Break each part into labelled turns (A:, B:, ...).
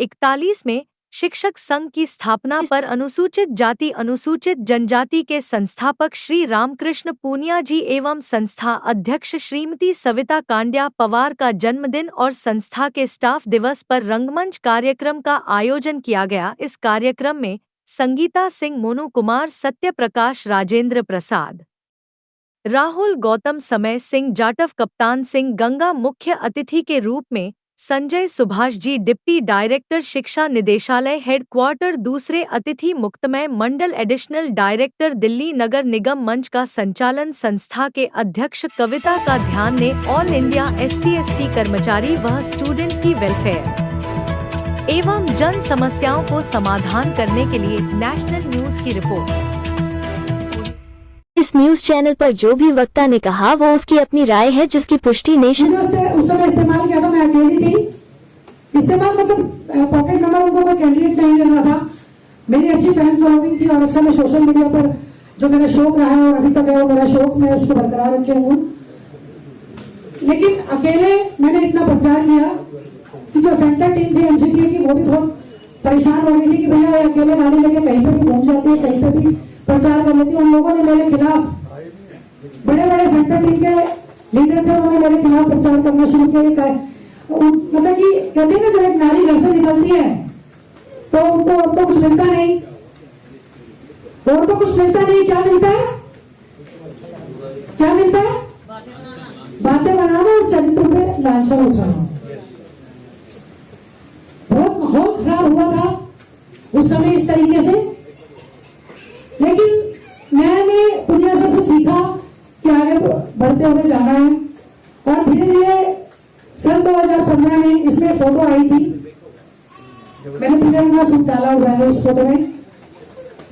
A: 1941 में शिक्षक संघ की स्थापना पर अनुसूचित जाति अनुसूचित जनजाति के संस्थापक श्री रामकृष्ण पूनिया जी एवं संस्था अध्यक्ष श्रीमती सविता कांड्या पवार का जन्मदिन और संस्था के स्टाफ दिवस पर रंगमंच कार्यक्रम का आयोजन किया गया। इस कार्यक्रम में संगीता सिंह, मोनू कुमार, सत्य प्रकाश, राजेंद्र प्रसाद, राहुल गौतम, समय सिंह जाटव, कप्तान सिंह गंगा मुख्य अतिथि के रूप में, संजय सुभाष जी डिप्टी डायरेक्टर शिक्षा निदेशालय हेडक्वार्टर, दूसरे अतिथि मुक्तमय मंडल एडिशनल डायरेक्टर दिल्ली नगर निगम। मंच का संचालन संस्था के अध्यक्ष कविता का ध्यान ने ऑल इंडिया SC/ST कर्मचारी व स्टूडेंट की वेलफेयर एवं जन समस्याओं को समाधान करने के लिए नेशनल न्यूज की रिपोर्ट।
B: इस न्यूज चैनल पर जो भी वक्ता ने कहा वो उसकी अपनी राय है जिसकी पुष्टि नेशन
C: उस समय इस्तेमाल किया था। मैं अकेली थी, इस्तेमाल मतलब पॉकेट नंबर उनको कोई कैंडिडेट नहीं मिल रहा था। मेरी अच्छी फैन फॉलोइंग थी और अक्सर मैं सोशल मीडिया पर जो मेरा शौक रहा है और अभी तक है वो मेरा शौक, मैं उसको बरकरार रखे हूँ। लेकिन अकेले मैंने इतना प्रचार किया कि जो सेंटर टीम थी MCT की वो भी बहुत परेशान हो गई थी कि भैया अकेले गाड़ी लेके कहीं पर भी घूम जाती है, कहीं पर भी प्रचार कर लेती। उन लोगों ने मेरे खिलाफ, बड़े बड़े सेंटर टीम के लीडर थे, उन्होंने मेरे खिलाफ प्रचार करना शुरू किया। मतलब कि कहते हैं ना जब एक नारी घर से निकलती है तो उनको और तो कुछ मिलता नहीं, और तो कुछ मिलता नहीं। क्या मिलता है? क्या मिलता है? बातें बनाना और चरित्र पे लांछन उठाना। बहुत माहौल खराब हुआ था उस समय इस तरीके से। लेकिन मैंने पुनिया से सीखा कि आगे बढ़ते हुए जाना है और धीरे धीरे सन 2015 में इसमें फोटो आई थी। मैंने तिरंगा सूट डाला हुआ है उस फोटो में।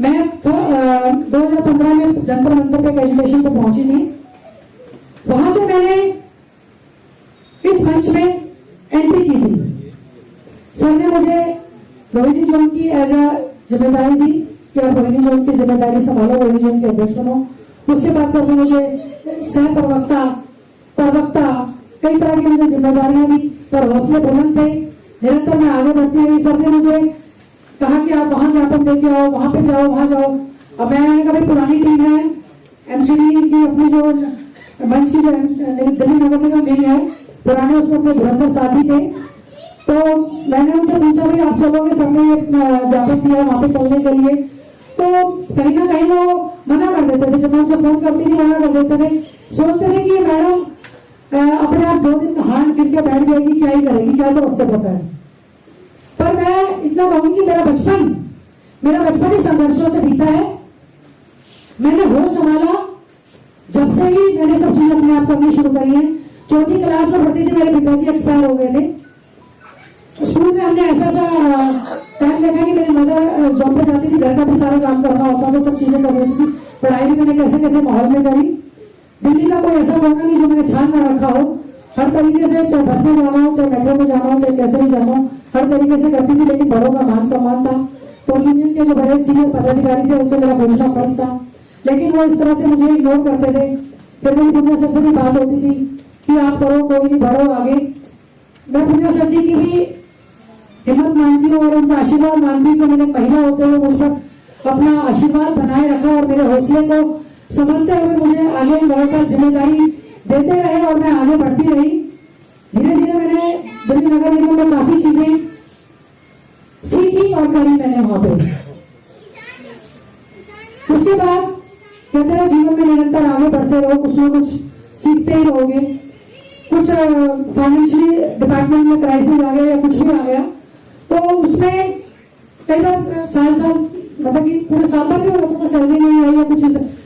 C: मैं 2015 में जंतर मंतर पे एजुकेशन पे पहुंची थी। वहां से मैंने इस मंच में एंट्री की थी। सर ने मुझे रोहिणी जोन की एज अ जिम्मेदारी दी कि आप रोहिणी जोन की जिम्मेदारी संभालो, रोहिणी जोन के अध्यक्ष बनो। उसके बाद सर ने मुझे सह प्रवक्ता, प्रवक्ता, कई तरह की मुझे जिम्मेदारियां दी, पर हौसले बुलंद थे। निरंतर मैं आगे बढ़ती रही। सर ने मुझे कहा कि आप वहां ज्ञापन देके आओ, वहां पे जाओ, वहां जाओ। अब मैंने कहा भाई पुरानी टीम है, MCT की अपनी जो मंच की जो दिल्ली नगर निगम नहीं है, पुराने उसमें अपने धुरंधर साथी थे। तो मैंने उनसे पूछा भाई आप चलोगे? सबने ज्ञापन दिया वहां पे चलने के लिए। तो कहीं ना कहीं वो मना कर देते थे। जब मैं उनसे फोन करती थी मना कर देते थे। सोचते थे कि मैडम अपने आप 2 दिन हाथ फिर के बैठ जाएगी, क्या ही करेगी, क्या तो रास्ते पता है। पर मैं इतना कहूंगी मेरा बचपन ही संघर्षों से बीता है। मैंने होश संभाला जब से ही मैंने सब चीज अपने आप करनी शुरू करी है। 4वीं क्लास में पढ़ती थी, मेरे पिताजी एक्सपायर हो गए थे। स्कूल में हमने ऐसा टाइम देखा कि मेरी मदर जॉब पे जाती थी, घर का भी सारा काम करना होता था, सब चीजें कर रही थी। पढ़ाई भी मैंने कैसे कैसे माहौल में करी। दिल्ली का कोई ऐसा मौका नहीं जो मैंने छान ना रखा हो। हर तरीके से, चाहे बस में जाना हो, चाहे मेट्रो में जाना हो, चाहे कैसे भी जाना हो, हर तरीके से करती थी। लेकिन बड़ों का मान सम्मान था, तो यूनियन के जो बड़े सीनियर पदाधिकारी थे उनसे मेरा पूछना फर्ज था। लेकिन वो इस तरह से मुझे इग्नोर करते थे। फिर मेरी पुनिया सर से भी बात होती थी कि आप करो, कोई नहीं, बढ़ो आगे। मैं पुनिया सर जी की भी हिम्मत मानती हूँ और उनका आशीर्वाद मानती हूँ कि मैंने महिला होते हुए मुझ पर अपना आशीर्वाद बनाए रखा और मेरे हौसले को समझते हुए मुझे आगे लगातार जिम्मेदारी देते रहे और मैं आगे बढ़ती रही। धीरे धीरे मैंने दिल्ली नगर निगम में काफी चीजें सीखी और करी मैंने वहां पे। उसके बाद कहते हैं जीवन में निरंतर आगे बढ़ते रहो, कुछ ना कुछ सीखते ही रहोगे। कुछ फाइनेंशियली डिपार्टमेंट में क्राइसिस आ गया या कुछ भी आ गया तो उसमें कई बार साल मतलब कि पूरे साल भर भी हो गया तो सैलरी नहीं आई या कुछ।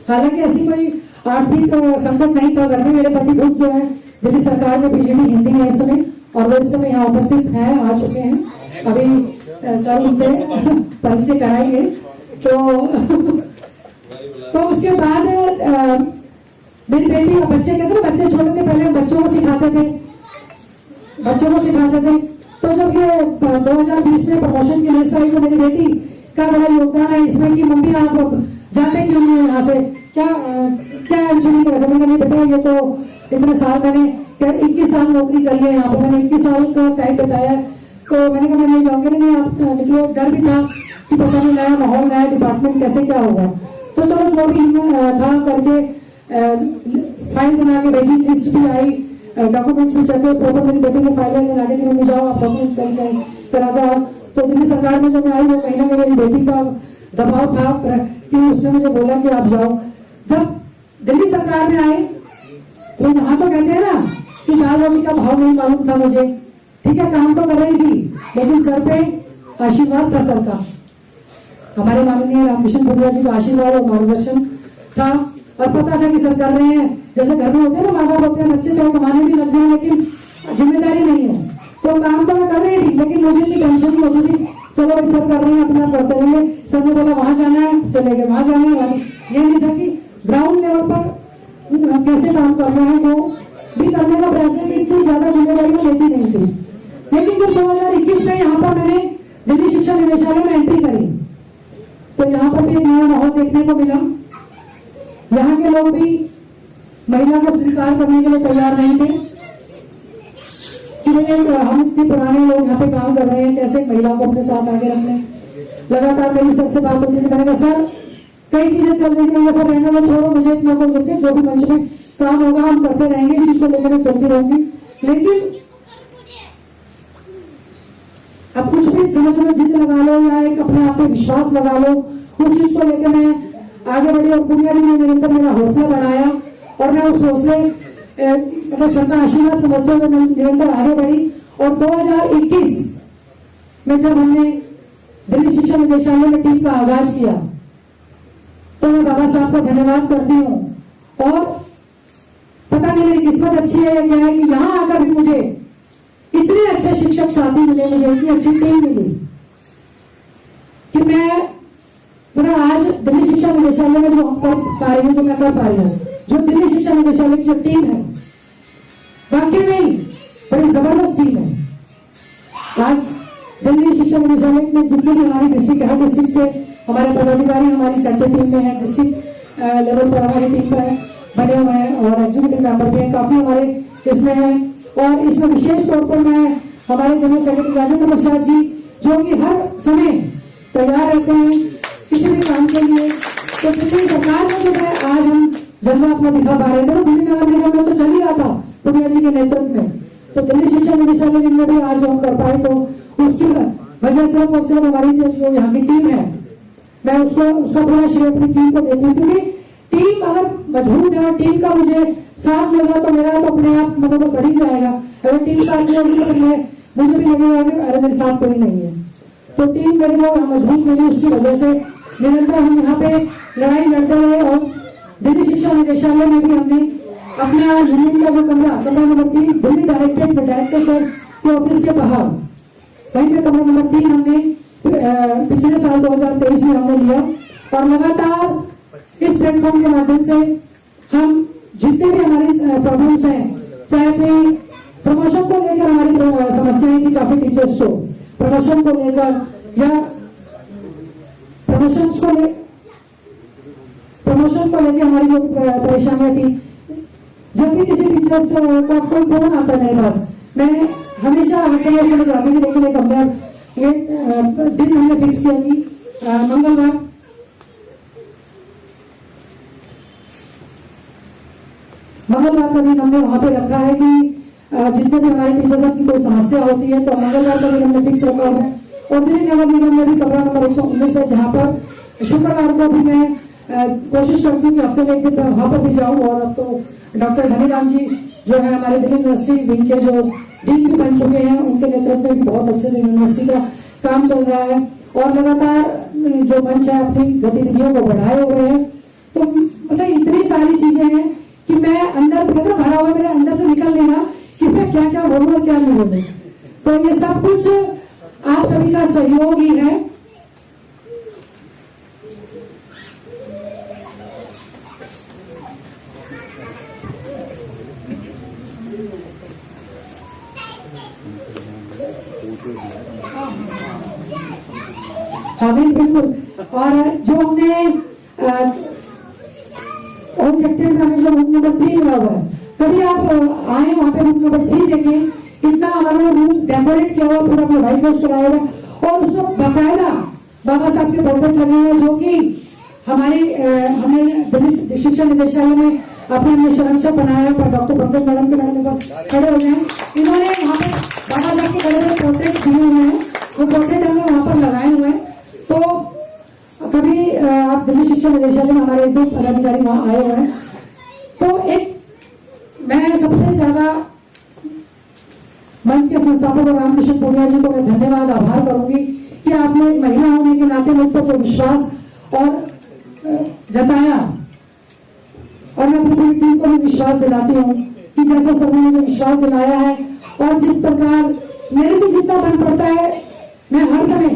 C: हालांकि ऐसी कोई आर्थिक संकट नहीं था। घर में मेरे पति खुद जो है दिल्ली सरकार में BJD हिंदी है इस समय, और वो इस समय यहाँ उपस्थित हैं, आ चुके हैं। अभी सर उनसे परिचय कराएंगे। तो उसके बाद मेरी बेटी, बच्चे कहते ना बच्चे छोटे थे, पहले बच्चों को सिखाते थे। तो जब ये 2020 में प्रमोशन की लिस्ट आई तो मेरी बेटी का बड़ा योगदान है इसमें कि मम्मी आप जाते क्यों नहीं यहाँ से, क्या MCT का नहीं बेटा, ये तो इतने साल मैंने 21 साल नौकरी करी है यहाँ पे, मैंने 21 साल का टाइम बताया। तो मैंने कहा मैं नहीं जाऊंगी, नहीं लिए डर भी था कि पता नहीं नया माहौल, नया डिपार्टमेंट कैसे क्या होगा। तो चलो जो भी था करके फाइल बना के भेजी, लिस्ट भी आई, डॉक्यूमेंट्स भी चेक प्रॉपर। मेरी बेटी को फाइल में लाने के लिए जाओ आप डॉक्यूमेंट्स करा दो। तो दिल्ली सरकार में जब मैं आई वो कहीं ना कहीं मेरी बेटी का दबाव था कि उसने मुझे बोला कि आप जाओ। जब दिल्ली सरकार में आए तो यहाँ तो कहते हैं ना कि दाल रोटी का भाव नहीं मालूम था मुझे, ठीक है, काम तो कर रही थी, लेकिन सर पे आशीर्वाद था सर का, हमारे माननीय रामकृष्ण पुनिया जी का आशीर्वाद और मार्गदर्शन था। और पता था कि सर कर रहे हैं। जैसे घर में होते हैं ना, माँ बाप होते हैं, बच्चे चाहे कमाने भी लग जाए लेकिन जिम्मेदारी नहीं है, तो काम तो मैं कर रही थी, लेकिन मुझे इतनी टेंशन नहीं होती थी। चलो भाई सर कर रहे हैं, अपना करते रहेंगे। सर ने बोला वहां जाना है, चले गए वहां जाना है। ये नहीं था कि ग्राउंड लेवल पर कैसे काम करना है वो भी करने का प्रयास है। इतनी ज्यादा जिम्मेदारी में लेती नहीं थी। लेकिन जब 2021 में यहाँ पर मैंने दिल्ली शिक्षा निदेशालय में एंट्री करी तो यहाँ पर भी एक नया माहौल देखने को मिला। यहाँ के लोग भी महिला को स्वीकार करने के लिए तैयार नहीं थे कि हम इतने पुराने लोग यहाँ पे काम कर रहे हैं, कैसे महिला को अपने साथ आगे रखने। लगातार मेरी सबसे बात होती थी, मैंने कहा सर कई चीजें चल रही थी, सर रहने को छोड़ो, मुझे इतना कुछ होते जो भी मंच में काम होगा हम करते रहेंगे, इस चीज को लेकर मैं चलती रहूंगी। लेकिन अब कुछ भी समझ लो, जिद लगा लो या एक अपने आप पे विश्वास लगा लो, उस चीज को लेकर मैं आगे बढ़ी। और पुनिया जी ने निरंतर मेरा हौसला बढ़ाया और मैं उस हौसले मतलब सर का आशीर्वाद समझते हुए मैं निरंतर आगे बढ़ी। और 2021 में जब हमने दिल्ली शिक्षा निदेशालय में टीम का आगाज किया तो मैं बाबा साहब को धन्यवाद करती हूँ। और पता नहीं मेरी किस्मत अच्छी है या क्या है कि यहाँ आकर भी मुझे इतने अच्छे शिक्षक साथी मिले, मुझे इतनी अच्छी टीम मिली कि मैं पूरा आज दिल्ली शिक्षा निदेशालय में जो कर पा रही हूँ, जो मैं कर पा रही हूँ, जो दिल्ली शिक्षा निदेशालय की जो टीम है वाकई में बड़ी जबरदस्त टीम है। आज दिल्ली शिक्षा निदेशालय में जितनी भी हमारी डिस्ट्रिक्ट है, डिस्ट्रिक्ट से हमारे पदाधिकारी हमारी सेंट्रल टीम में है, डिस्ट्रिक्ट लेवल पर हमारी टीम पर बने हुए हैं और एग्जीक्यूटिव मेंबर भी हैं, काफी हमारे इसमें है। और इसमें विशेष तौर पर मैं हमारे जनरल सेक्रेटरी राजेंद्र प्रसाद जी जो कि हर समय तैयार रहते हैं किसी भी काम के लिए। तो दिल्ली सरकार में जो है आज हम जलवा अपना दिखा पा रहे थे, तो दिल्ली नगर निगम में तो चल ही रहा था पुनिया जी के नेतृत्व में, तो दिल्ली शिक्षा निदेशालय में भी आज हम कर पाए। तो उसकी वजह से और सिर्फ हमारी जो यहाँ की टीम है, मैं उसका पूरा श्रेय अपनी टीम को देती हूँ, क्योंकि टीम अगर मजबूत है और टीम का मुझे साथ मिला तो मेरा तो अपने आप मतलब बढ़ ही जाएगा। अगर टीम साथ में होगी तो मुझे भी लगेगा कि अरे मेरे साथ कोई नहीं है। तो टीम मेरे को मजबूत मिली, उसकी वजह से निरंतर हम यहाँ पे लड़ाई लड़ते रहे। और दिल्ली शिक्षा निदेशालय में भी हमने अपना यूनियन का जो कमरा नंबर 3 दिल्ली डायरेक्टर सर के ऑफिस के बाहर, वहीं पे कमरा नंबर 3 हमने पिछले साल 2023 में हमने लिया। और लगातार इस प्लेटफॉर्म के माध्यम से हम जितने भी हमारी प्रॉब्लम्स हैं, चाहे अपनी प्रमोशन को लेकर हमारी समस्याएं थी काफी टीचर्स को, प्रमोशन को लेकर या प्रमोशन को लेकर हमारी जो परेशानियां थी, जब भी किसी टीचर्स का कोई फोन आता है मेरे पास, मैं हमेशा हर समय जाती थी। लेकिन एक हमने ये दिन हमने फिक्स किया कि मंगलवार का दिन हमने वहां पे रखा है कि जितने भी हमारे टीचर्स की कोई समस्या होती है तो मंगलवार का दिन हमने फिक्स रखा है। और दिल्ली नगर निगम में भी कमरा नंबर 119 है, जहाँ पर शुक्रवार को भी मैं कोशिश करती हूँ कि हफ्ते में एक दिन मैं वहां पर भी जाऊँ। और अब तो डॉक्टर धनीराम जी जो है हमारे दिल्ली यूनिवर्सिटी विंग के जो डीन भी बन चुके हैं, उनके नेतृत्व में भी बहुत अच्छे से यूनिवर्सिटी का काम चल रहा है और लगातार जो मंच है अपनी गतिविधियों को बढ़ाए हुए हैं। तो मतलब इतनी सारी चीजें हैं कि मैं अंदर भरा हुआ मेरे अंदर से निकल लेना कि मैं क्या क्या बोलूँ और क्या नहीं बोलूँ। तो ये सब कुछ आप सभी का सहयोग ही है। हाँ बिल्कुल। और जो हमने और सेक्टर में जो रूम नंबर 3 लगा हुआ है, कभी आप आए वहाँ पे रूम नंबर 3 देखें, इतना हमारा रूम डेकोरेट किया हुआ, पूरा व्हाइट वॉश कराया हुआ और उसमें बाकायदा बाबा साहब के पोर्ट्रेट लगे हुए हैं, जो कि हमने दिल्ली शिक्षा निदेशालय में अपने संरक्षक बनाया पर डॉक्टर पंकज मैडम के मैडम खड़े हुए हैं। इन्होंने वहाँ पर बाबा साहब के बड़े बड़े पोर्ट्रेट दिए हुए हैं, वो पोर्ट्रेट हमने वहाँ पर लगाए हुए हैं। तो कभी आप दिल्ली शिक्षा निदेशालय में हमारे 2 पदाधिकारी वहाँ आए हुए हैं। तो एक मैं सबसे ज्यादा मंच के संस्थापक रामकृष्ण पूनिया जी को मैं धन्यवाद आभार करूंगी कि आपने महिला होने के नाते मुझ पर जो विश्वास और जताया, और मैं अपनी पूरी टीम को भी विश्वास दिलाती हूँ कि जैसा सर ने मुझे विश्वास दिलाया है और जिस प्रकार मेरे से जितना बन पड़ता है, मैं हर समय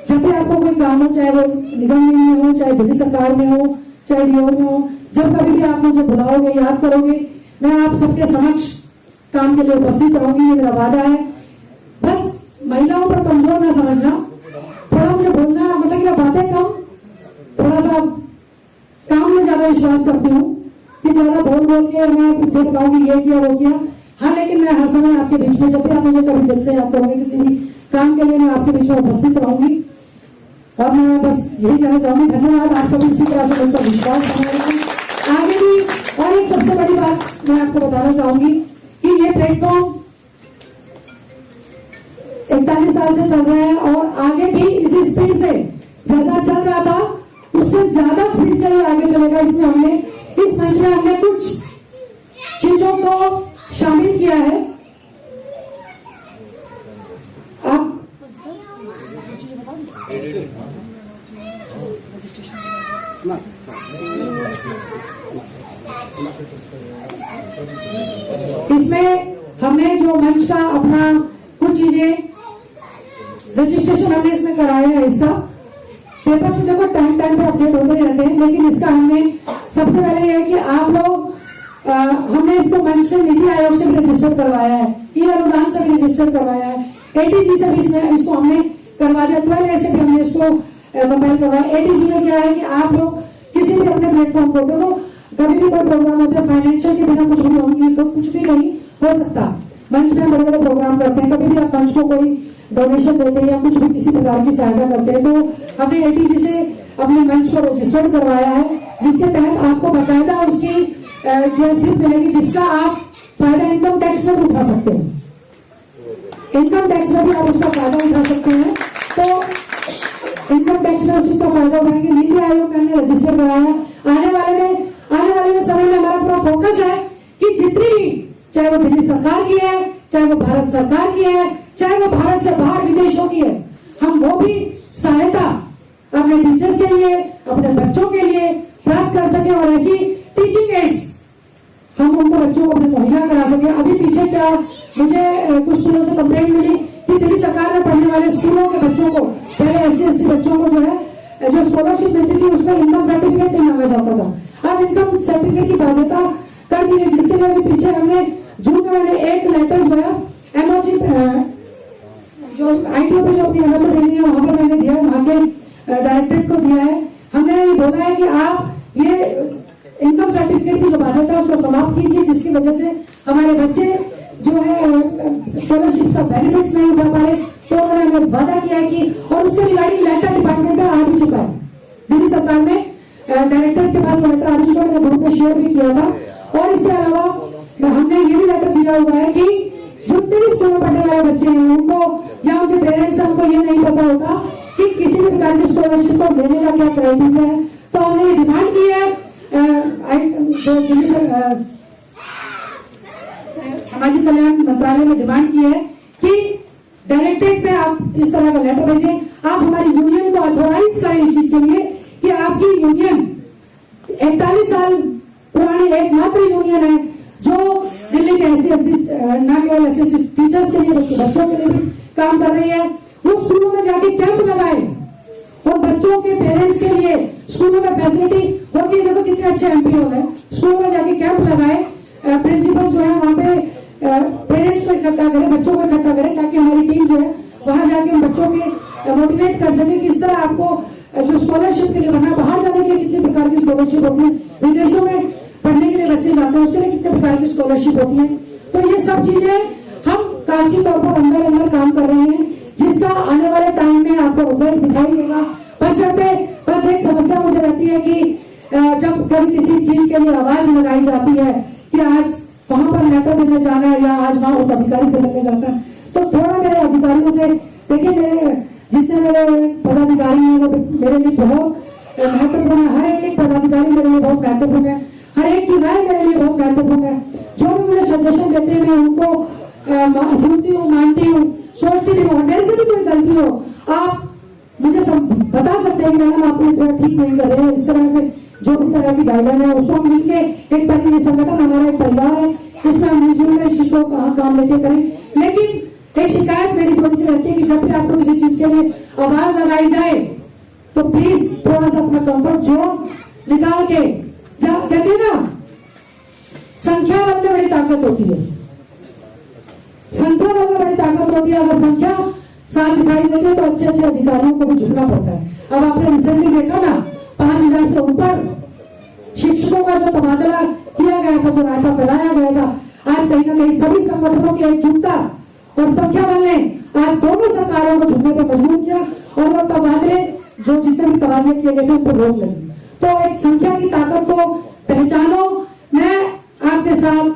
C: जब भी आपको कोई काम हो, चाहे वो निगम में हो, चाहे दिल्ली सरकार में हो, चाहे डीओ में हो, जब कभी भी आप मुझे बुलाओगे, याद करोगे, मैं आप सबके समक्ष काम के लिए उपस्थित रहूंगी, ये मेरा वादा है। बस महिलाओं पर कमजोर ना समझना, थोड़ा मुझे बोलना, मतलब कि बातें कम, थोड़ा सा काम में ज्यादा विश्वास करती हूँ कि ज्यादा बोल के मैं मुझे बताऊंगी ये किया वो किया। हाँ, लेकिन मैं हर समय आपके बीच में, जब भी आप मुझे कभी दिल से याद करोगे किसी भी काम के लिए, मैं आपके बीच में उपस्थित रहूंगी। और मैं बस यही कहना चाहूंगी, धन्यवाद। आप सभी इसी तरह से उनका विश्वास बनाए रखें आगे भी। और एक सबसे बड़ी बात मैं आपको बताना चाहूंगी कि ये प्लेटफॉर्म 41 साल से चल रहा है और आगे भी इसी स्पीड से, जैसा चल रहा था उससे ज्यादा स्पीड से ही आगे चलेगा। इसमें हमने इस मंच में हमने कुछ चीजों को शामिल किया है। आप इसमें हमने जो मंच का अपना कुछ चीजें रजिस्ट्रेशन हमने इसमें कराया है। इसका पेपर्स में देखो टाइम पे अपडेट होते ही रहते हैं, लेकिन इसका हमने सबसे पहले यह है कि आप लोग हमने इसको मंच से नीति आयोग से भी रजिस्टर करवाया है, ये अनुदान से भी रजिस्टर करवाया है, एटीजी से भी इसको हमने करवा दिया, 12A से भी हमने इसको कंपाइल करवाया। एटीजी में क्या है कि आप लोग किसी भी अपने प्लेटफॉर्म को देखो, कभी भी कोई प्रोग्राम होता है फाइनेंशियल के बिना कुछ भी होंगी तो कुछ भी नहीं हो सकता। मंच में बड़े बड़े प्रोग्राम करते हैं, कभी भी आप मंच को कोई डोनेशन देते हैं या कुछ भी किसी प्रकार की सहायता करते हैं, तो हमने एटीजी से अपने मंच को रजिस्टर्ड करवाया है, जिसके तहत आपको बाकायदा उसकी जो स्लिप मिलेगी, जिसका आप फायदा इनकम टैक्स में उठा सकते हैं। इनकम टैक्स में भी आप उसका फायदा उठा सकते हैं, तो इनकम टैक्स में उसका फायदा उठाएंगे। नीति आयोग ने हमने रजिस्टर कराया। आने वाले समय में हमारा पूरा फोकस है कि जितनी भी, चाहे वो दिल्ली सरकार की है, चाहे वो भारत सरकार की है, चाहे वो भारत से बाहर विदेशों की है, हम वो भी सहायता अपने टीचर्स के लिए, अपने बच्चों के लिए प्राप्त कर सके और ऐसी टीचिंग एड्स हम उनको बच्चों को अपने मुहैया करा सके। अभी पीछे क्या मुझे कुछ स्कूलों से कंप्लेंट मिली कि दिल्ली सरकार में पढ़ने वाले स्कूलों के बच्चों को, पहले SC/ST बच्चों को जो है जो स्कॉलरशिप मिलती थी उसमें इनकम सर्टिफिकेट नहीं मांगा जाता था। अब इनकम सर्टिफिकेट की बाध्यता कर दी गई, जिसके लिए भी पीछे हमने जून में मैंने एक लेटर जो है MOC जो ITO पे जो अपनी MOC मिली है वहां पर मैंने दिया, वहां के डायरेक्टरेट को दिया है। हमने ये बोला है कि आप ये इनकम सर्टिफिकेट की जो बाध्यता है उसको समाप्त कीजिए, जिसकी वजह से हमारे बच्चे जो है स्कॉलरशिप का बेनिफिट्स नहीं उठा पा रहे। तो उन्होंने हमें वादा किया है कि, और उसके रिगार्डिंग लेटर डिपार्टमेंट में आ भी चुका है, दिल्ली सरकार में डायरेक्टर के पास लेटर आ भी चुका है, मैंने ग्रुप में शेयर भी किया था। और इसके अलावा हमने ये भी लेटर दिया हुआ है कि जितने भी स्कूल में पढ़ने वाले बच्चे हैं उनको या उनके पेरेंट्स उनको ये नहीं पता होता कि किसी भी प्रकार की स्कॉलरशिप को लेने का क्या क्राइटेरिया है, तो हमने ये डिमांड की है जो दिल्ली सामाजिक कल्याण मंत्रालय में डिमांड की है कि डायरेक्टरेट पे आप इस तरह का लेटर भेजें। आप हमारी यूनियन को ऑथोराइज करें इस चीज के लिए कि आपकी यूनियन 41 साल पुरानी एकमात्र यूनियन है जो दिल्ली के SC/ST न केवल SC/ST टीचर्स के लिए बल्कि बच्चों के लिए भी काम कर रही है। वो स्कूलों में जाके कैंप लगाए और बच्चों के पेरेंट्स के लिए स्कूलों में फैसिलिटी होती है। देखो कितने अच्छे MP हॉल है, स्कूलों में जाके कैंप लगाए, प्रिंसिपल जो है वहाँ पे पेरेंट्स को इकट्ठा करें, बच्चों को इकट्ठा करें, ताकि हमारी टीम जो है वहां जाके उन बच्चों के मोटिवेट कर सके कि इस तरह आपको जो स्कॉलरशिप के लिए बना, बाहर जाने के लिए कितने प्रकार की स्कॉलरशिप होती है, विदेशों में पढ़ने के लिए बच्चे जाते हैं उसके लिए कितने प्रकार की स्कॉलरशिप होती है। तो ये सब चीजें हम कागजी तौर पर अंदर काम कर रहे हैं, जिस जिसका आने वाले टाइम में आपको रिजल्ट दिखाई देगा। बस एक समस्या मुझे रहती है कि जब कभी किसी चीज के लिए आवाज लगाई जाती है कि आज वहां पर लेटर देने जाना है या आज वहां उस अधिकारी से मिलने जाना है, तो थोड़ा मेरे अधिकारियों से देखिए, मेरे जितने मेरे पदाधिकारी हैं वो मेरे लिए बहुत महत्वपूर्ण है। हर एक पदाधिकारी मेरे लिए बहुत महत्वपूर्ण है, हर एक की राय मेरे लिए बहुत महत्वपूर्ण है। जो भी मुझे सजेशन देते हैं मैं उनको सुनती हूँ, मानती हूँ, सोचती भी हूँ। मेरे से भी कोई गलती हो आप मुझे बता सकते हैं कि मैडम आप थोड़ा ठीक नहीं कर रहे हो, इस तरह से जो भी तरह की गाइडलाइन है उसको मिलके एक संगठन हमारा एक परिवार है, इसमें हम मिलजुल कर इस चीज को काम लेके करें। लेकिन एक शिकायत मेरी थोड़ी सी रहती है कि जब भी आपको किसी चीज के लिए आवाज लगाई जाए तो प्लीज थोड़ा सा अपना कंफर्ट जोन निकाल के, कहते हैं ना संख्या बल में बड़ी ताकत होती है, संख्या बल में बड़ी ताकत होती है। अगर संख्या साथ दिखाई देती है तो अच्छे अच्छे अधिकारियों को भी झुकना पड़ता है। अब आपने रिसेंटली देखा ना 5000 से ऊपर शिक्षकों का जो तबादला किया गया था, जो रायता फैलाया गया था, आज कहीं ना कहीं सभी संगठनों की एकजुटता और संख्या बल ने आज दोनों सरकारों को झुकने पर मजबूर किया और वो तबादले जो जितने भी तबादले किए गए थे उन पर रोक लगी। तो एक संख्या की ताकत को पहचानो। मैं आपके साथ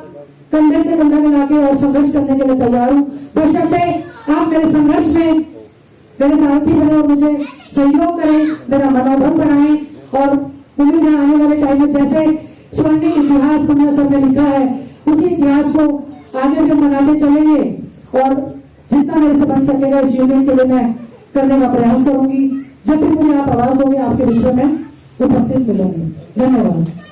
C: कंधे से कंधा मिला के और संघर्ष करने के लिए तैयार हूँ, बशर्ते आप मेरे संघर्ष में मेरे सारथी बने और मुझे सहयोग करें, मेरा मनोबल बढ़ाएं। और उम्मीद है आने वाले टाइम में जैसे स्वर्णिम इतिहास पुनिया सर ने लिखा है उसी इतिहास को आगे भी मनाते चलेंगे और जितना मेरे से बन सकेगा इस यूनियन के लिए मैं करने का प्रयास करूंगी। जब भी मुझे आप आवाज दोगे आपके बीच में मैं उपस्थित मिलूंगी। धन्यवाद।